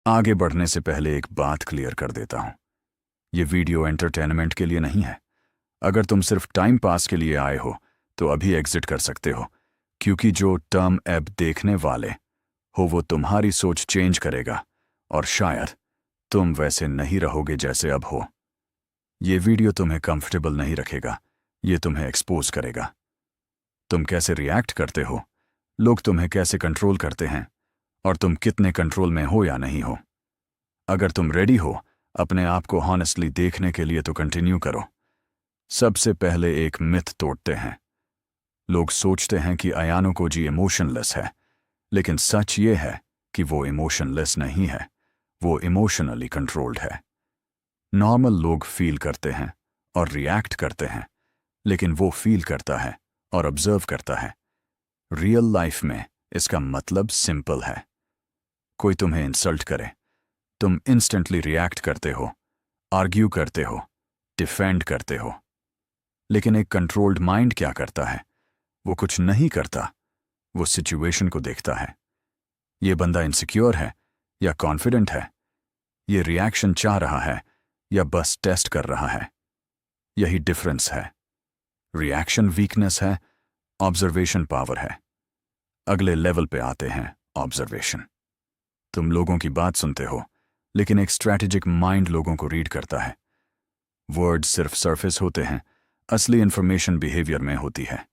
आगे बढ़ने से पहले एक बात क्लियर कर देता हूं। ये वीडियो एंटरटेनमेंट के लिए नहीं है। अगर तुम सिर्फ टाइम पास के लिए आए हो तो अभी एग्जिट कर सकते हो, क्योंकि जो टर्म एब देखने वाले हो वो तुम्हारी सोच चेंज करेगा और शायद तुम वैसे नहीं रहोगे जैसे अब हो। ये वीडियो तुम्हें कंफर्टेबल नहीं रखेगा, ये तुम्हें एक्सपोज करेगा। तुम कैसे रिएक्ट करते हो, लोग तुम्हें कैसे कंट्रोल करते हैं, और तुम कितने कंट्रोल में हो या नहीं हो। अगर तुम रेडी हो अपने आप को हॉनेस्टली देखने के लिए तो कंटिन्यू करो। सबसे पहले एक मिथ तोड़ते हैं। लोग सोचते हैं कि अयानो कोजी इमोशनलेस है, लेकिन सच ये है कि वो इमोशनलेस नहीं है, वो इमोशनली कंट्रोल्ड है। नॉर्मल लोग फील करते हैं और रिएक्ट करते हैं, लेकिन वो फील करता है और ऑब्जर्व करता है। रियल लाइफ में इसका मतलब सिंपल है। कोई तुम्हें इंसल्ट करे, तुम इंस्टेंटली रिएक्ट करते हो, आर्ग्यू करते हो, डिफेंड करते हो। लेकिन एक कंट्रोल्ड माइंड क्या करता है? वो कुछ नहीं करता, वो सिचुएशन को देखता है। ये बंदा इनसिक्योर है या कॉन्फिडेंट है? ये रिएक्शन चाह रहा है या बस टेस्ट कर रहा है? यही डिफरेंस है। रिएक्शन वीकनेस है, ऑब्जर्वेशन पावर है। अगले लेवल पे आते हैं, ऑब्जर्वेशन। तुम लोगों की बात सुनते हो, लेकिन एक स्ट्रैटेजिक माइंड लोगों को रीड करता है। वर्ड्स सिर्फ सरफेस होते हैं, असली इंफॉर्मेशन बिहेवियर में होती है।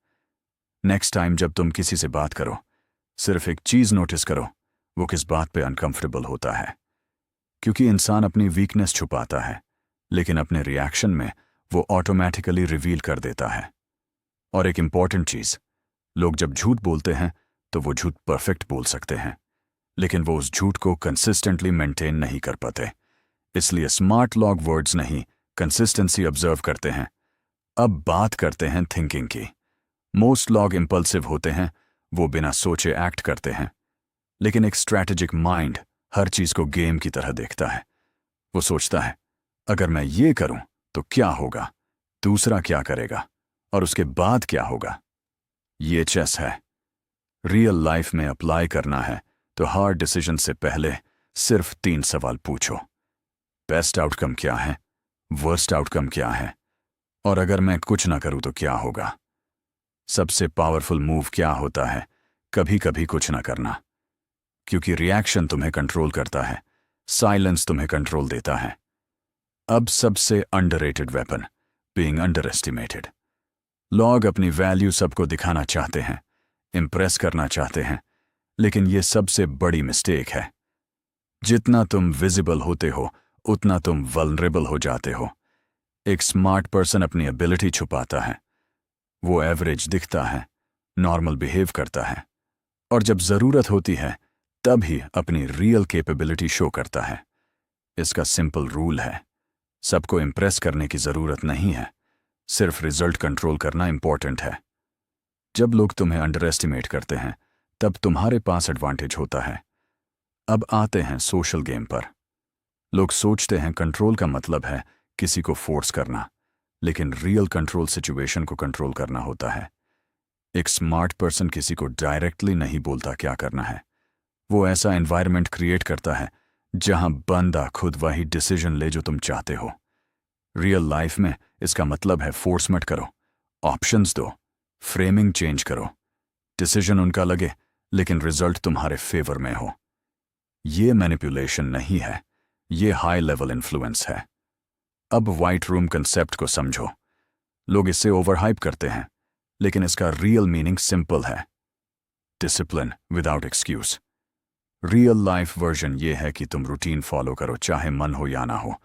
नेक्स्ट टाइम जब तुम किसी से बात करो, सिर्फ एक चीज नोटिस करो, वो किस बात पे अनकंफर्टेबल होता है। क्योंकि इंसान अपनी वीकनेस छुपाता है, लेकिन अपने रिएक्शन में वो ऑटोमेटिकली रिवील कर देता है। और एक इंपॉर्टेंट चीज, लोग जब झूठ बोलते हैं तो वो झूठ परफेक्ट बोल सकते हैं, लेकिन वो उस झूठ को कंसिस्टेंटली मेंटेन नहीं कर पाते। इसलिए स्मार्ट लॉग वर्ड्स नहीं, कंसिस्टेंसी ऑब्जर्व करते हैं। अब बात करते हैं थिंकिंग की। मोस्ट लॉग इंपल्सिव होते हैं, वो बिना सोचे एक्ट करते हैं। लेकिन एक स्ट्रैटेजिक माइंड हर चीज को गेम की तरह देखता है। वो सोचता है, अगर मैं ये करूं तो क्या होगा, दूसरा क्या करेगा, और उसके बाद क्या होगा। ये चेस है। रियल लाइफ में अप्लाई करना है तो हार्ड डिसीजन से पहले सिर्फ 3 सवाल पूछो। बेस्ट आउटकम क्या है, वर्स्ट आउटकम क्या है, और अगर मैं कुछ ना करूं तो क्या होगा। सबसे पावरफुल मूव क्या होता है? कभी कभी कुछ ना करना। क्योंकि रिएक्शन तुम्हें कंट्रोल करता है, साइलेंस तुम्हें कंट्रोल देता है। अब सबसे underrated weapon, being under estimated. लोग अपनी वैल्यू सबको दिखाना चाहते हैं, इंप्रेस करना चाहते हैं, लेकिन ये सबसे बड़ी मिस्टेक है। जितना तुम विजिबल होते हो उतना तुम वल्नरेबल हो जाते हो। एक स्मार्ट पर्सन अपनी एबिलिटी छुपाता है, वो एवरेज दिखता है, नॉर्मल बिहेव करता है, और जब जरूरत होती है तब ही अपनी रियल कैपेबिलिटी शो करता है। इसका सिंपल रूल है, सबको इंप्रेस करने की जरूरत नहीं है, सिर्फ रिजल्ट कंट्रोल करना इंपॉर्टेंट है। जब लोग तुम्हें अंडर एस्टिमेट करते हैं तब तुम्हारे पास एडवांटेज होता है। अब आते हैं सोशल गेम पर। लोग सोचते हैं कंट्रोल का मतलब है किसी को फोर्स करना, लेकिन रियल कंट्रोल सिचुएशन को कंट्रोल करना होता है। एक स्मार्ट पर्सन किसी को डायरेक्टली नहीं बोलता क्या करना है, वो ऐसा एनवायरनमेंट क्रिएट करता है जहां बंदा खुद वही डिसीजन ले जो तुम चाहते हो। रियल लाइफ में इसका मतलब है फोर्स मत करो, ऑप्शंस दो, फ्रेमिंग चेंज करो, डिसीजन उनका लगे लेकिन रिजल्ट तुम्हारे फेवर में हो। ये मैनिपुलेशन नहीं है, ये हाई लेवल इन्फ्लुएंस है। अब व्हाइट रूम कंसेप्ट को समझो। लोग इसे ओवरहाइप करते हैं, लेकिन इसका रियल मीनिंग सिंपल है, discipline without excuse. Real life version ये है कि तुम रूटीन फॉलो करो चाहे मन हो या ना हो,